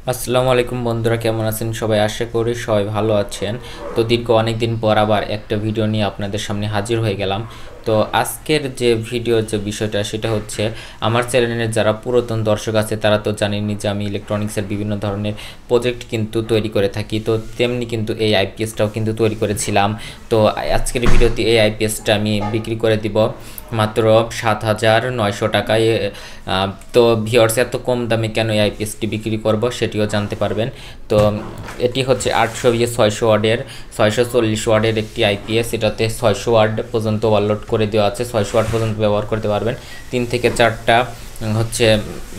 আসসালামু আলাইকুম বন্ধুরা, কেমন আছেন সবাই? আশা করি সবাই ভালো আছেন। তো দীর্ঘ অনেক দিন পর আবার একটা ভিডিও নিয়ে আপনাদের সামনে হাজির হয়ে গেলাম। তো আজকের যে ভিডিওর যে বিষয়টা সেটা হচ্ছে, আমার চ্যানেলের যারা পুরাতন দর্শক আছে তারা তো জানেনই যে আমি ইলেকট্রনিক্সের বিভিন্ন ধরনের প্রজেক্ট কিন্তু তৈরি করে থাকি। তো তেমনি কিন্তু এই আইপিএসটাও কিন্তু তৈরি করেছিলাম। তো আজকের ভিডিওতে এই আইপিএসটা আমি বিক্রি করে দিব মাত্র ৭,৯০০ টাকায়। তো ভিউয়ার্স, এত কম দামে কেন এই আইপিএসটি বিক্রি করব সেটিও জানতে পারবেন। তো এটি হচ্ছে 800 ওয়াটের 640 ওয়াটের একটি আইপিএস। এটাতে 600 ওয়াট পর্যন্ত ওভারলোড করে দেওয়া আছে, 600 ওয়াট পর্যন্ত ব্যবহার করতে পারবেন। তিন থেকে চারটা হচ্ছে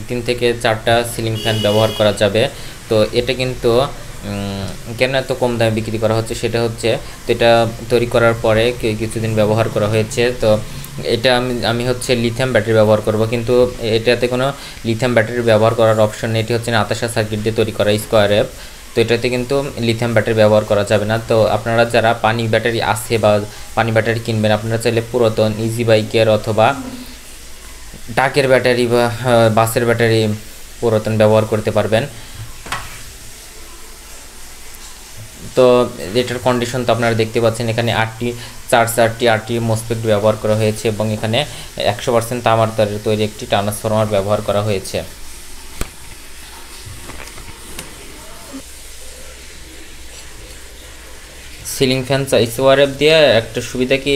3 থেকে 4টা সিলিং ফ্যান ব্যবহার করা যাবে। তো এটা কিন্তু কেন এত কম দামে বিক্রি করা হচ্ছে সেটা হচ্ছে, তো এটা তৈরি করার পরে কিছুদিন ব্যবহার করা হয়েছে। তো এটা আমি হচ্ছে লিথিয়াম ব্যাটারি ব্যবহার করব, কিন্তু এটাতে কোনো লিথিয়াম ব্যাটারি ব্যবহার করার অপশন নেই। এটি হচ্ছে নাতাশা সার্কিট দিয়ে তৈরি করা স্কোয়ার অ্যাপ। তো এটাতে কিন্তু লিথিয়াম ব্যাটারি ব্যবহার করা যাবে না। তো আপনারা যারা পানি ব্যাটারি আছে বা পানি ব্যাটারি কিনবেন, আপনারা চাইলে পুরাতন ইজি বাইকের অথবা ট্রাকের ব্যাটারি বা বাসের ব্যাটারি পুরাতন ব্যবহার করতে পারবেন। তো এটার কন্ডিশন তো আপনারা দেখতে পাচ্ছেন, এখানে 8টি মোসফেট ব্যবহার করা হয়েছে এবং এখানে 100% তামার তারের তৈরি একটি ট্রান্সফরমার ব্যবহার করা হয়েছে। সিলিং ফ্যান সোয়ারেপ দিয়ে একটা সুবিধা কি,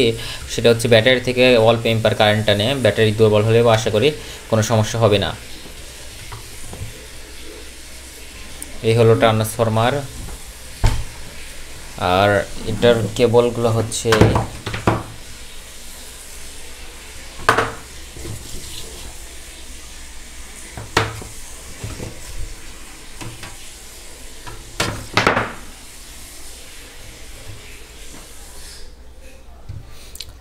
সেটা হচ্ছে ব্যাটারি থেকে অল্প এম্পার কারেন্ট টানে। ব্যাটারি দুর্বল হলেও আশা করি কোনো সমস্যা হবে না। এই হলো ট্রান্সফরমার, আর এটার কেবলগুলো হচ্ছে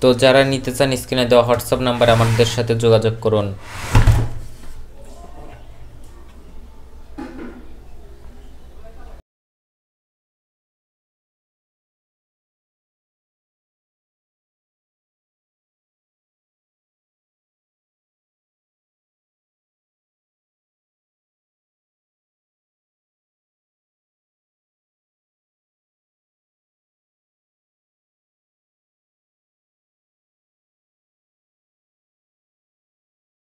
তো যারা নিতে চান স্ক্রিনে দেওয়া হোয়াটসঅ্যাপ নাম্বারে আমাদের সাথে যোগাযোগ করুন।